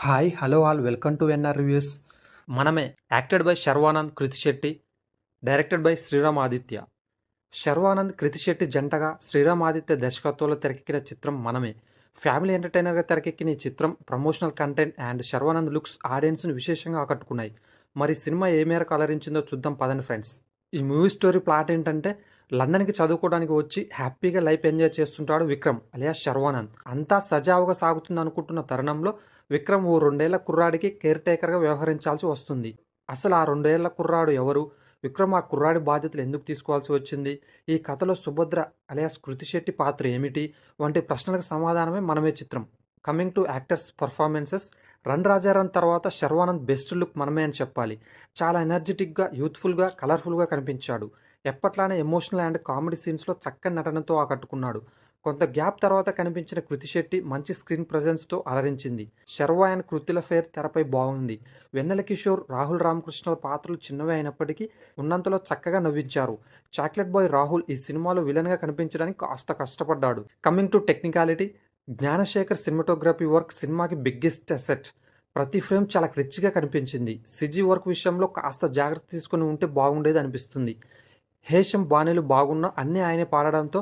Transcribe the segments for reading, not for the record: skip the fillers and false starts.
Hi hello all welcome to NR reviews. Manamey acted by Sharwanand, Krithi Shetty, directed by Sriram Aditya. Sharwanand, Krithi Shetty జంటగా శ్రీరామ్ ఆదిత్య దర్శకత్వంలో తెరకెక్కిన చిత్రం మనమే. ఫ్యామిలీ ఎంటర్టైనర్గా తెరకెక్కిన ఈ చిత్రం promotional content and Sharwanand looks ఆడియన్స్ను విశేషంగా ఆకట్టుకున్నాయి. మరి సినిమా ఏ మేరకు అలరించిందో చూద్దాం పదండి ఫ్రెండ్స్. ఈ మూవీ స్టోరీ ప్లాట్ ఏంటంటే, లండన్కి చదువుకోవడానికి వచ్చి హ్యాపీగా లైఫ్ ఎంజాయ్ చేస్తుంటాడు విక్రమ్ అలియాస్ శర్వానంద్. అంతా సజావుగా సాగుతుంది అనుకుంటున్న తరుణంలో విక్రమ్ ఓ 2 ఏళ్ల కుర్రాడికి కేర్ టేకర్గా వ్యవహరించాల్సి వస్తుంది. అసలు ఆ 2 ఏళ్ల కుర్రాడు ఎవరు, విక్రమ్ ఆ కుర్రాడి బాధ్యతలు ఎందుకు తీసుకోవాల్సి వచ్చింది, ఈ కథలో సుభద్ర అలియాస్ కృతి శెట్టి పాత్ర ఏమిటి వంటి ప్రశ్నలకు సమాధానమే మనమే చిత్రం. Coming to actors performances, run Rajaram తర్వాత శర్వానంద్ బెస్ట్ లుక్ మనమే అని చెప్పాలి. చాలా ఎనర్జెటిక్గా, యూత్ఫుల్గా, కలర్ఫుల్గా కనిపించాడు. ఎప్పట్లానే ఎమోషనల్ అండ్ కామెడీ సీన్స్లో చక్కని నటనతో ఆకట్టుకున్నాడు. కొంత గ్యాప్ తర్వాత కనిపించిన కృతి శెట్టి మంచి స్క్రీన్ ప్రెజెన్స్తో అలరించింది. శర్వా అండ్ కృతిల ఫేర్ తెరపై బాగుంది. వెన్నెల కిషోర్, రాహుల్ రామకృష్ణల పాత్రలు చిన్నవే అయినప్పటికీ ఉన్నంతలో చక్కగా నవ్వించారు. చాక్లెట్ బాయ్ రాహుల్ ఈ సినిమాలో విలన్గా కనిపించడానికి కాస్త కష్టపడ్డాడు. Coming to technicality, Gnanasekhar cinematography work సినిమాకి బిగ్గెస్ట్ అసెట్. ప్రతి ఫ్రేమ్ చాలా రిచ్గా కనిపించింది. సిజీ వర్క్ విషయంలో కాస్త జాగ్రత్త తీసుకుని ఉంటే బాగుండేది అనిపిస్తుంది. హేషం బాణీలు బాగున్నా అన్నీ ఆయనే పాడడంతో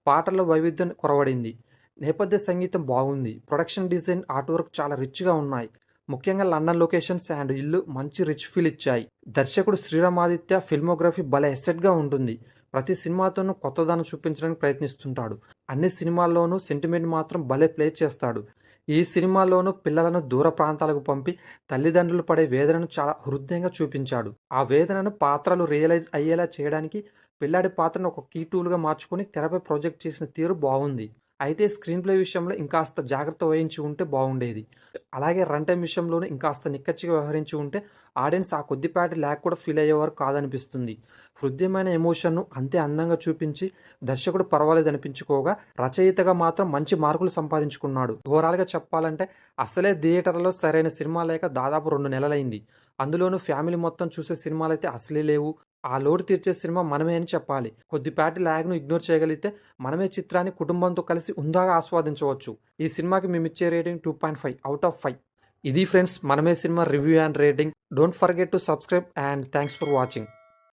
పాటల్లో వైవిధ్యం కొరవడింది. నేపథ్య సంగీతం బాగుంది. ప్రొడక్షన్ డిజైన్, ఆర్ట్ వర్క్ చాలా రిచ్గా ఉన్నాయి. ముఖ్యంగా లండన్ లొకేషన్స్ అండ్ ఇల్లు మంచి రిచ్ ఫీల్ ఇచ్చాయి. దర్శకుడు శ్రీరామ్ ఆదిత్య ఫిల్మోగ్రఫీ భలే ఎసెట్గా ఉంటుంది. ప్రతి సినిమాతోనూ కొత్తదనం చూపించడానికి ప్రయత్నిస్తుంటాడు. అన్ని సినిమాల్లోనూ సెంటిమెంట్ మాత్రం భలే ప్లే చేస్తాడు. ఈ సినిమాలోనూ పిల్లలను దూర ప్రాంతాలకు పంపి తల్లిదండ్రులు పడే వేదనను చాలా హృదయంగా చూపించాడు. ఆ వేదనను పాత్రలు రియలైజ్ అయ్యేలా చేయడానికి పిల్లాడి పాత్రను ఒక కీ టూల్గా మార్చుకొని తెరపై ప్రొజెక్ట్ చేసిన తీరు బాగుంది. అయితే స్క్రీన్ ప్లే విషయంలో ఇంకాస్త జాగ్రత్త వహించి ఉంటే బాగుండేది. అలాగే రన్ టైం విషయంలోనూ ఇంకాస్త నిక్కచ్చిగా వ్యవహరించి ఉంటే ఆడియన్స్ ఆ కొద్దిపాటి ల్యాక్ కూడా ఫీల్ అయ్యేవారు కాదనిపిస్తుంది. హృదయమైన ఎమోషన్ను అంతే అందంగా చూపించి దర్శకుడు పర్వాలేదనిపించుకోగా, రచయితగా మాత్రం మంచి మార్కులు సంపాదించుకున్నాడు. ఓవరాల్గా చెప్పాలంటే అసలే థియేటర్లో సరైన సినిమా లేక దాదాపు 2 నెలలైంది. అందులోనూ ఫ్యామిలీ మొత్తం చూసే సినిమాలైతే అసలే లేవు. ఆ లోటు తీర్చే సినిమా మనమే అని చెప్పాలి. కొద్దిపాటి ల్యాగ్ను ఇగ్నోర్ చేయగలిగితే మనమే చిత్రాన్ని కుటుంబంతో కలిసి ఉందాగా ఆస్వాదించవచ్చు. ఈ సినిమాకి మేమిచ్చే రేటింగ్ 2.5/5. ఇది ఫ్రెండ్స్ మనమే cinema review and rating. Don't forget to subscribe and thanks for watching.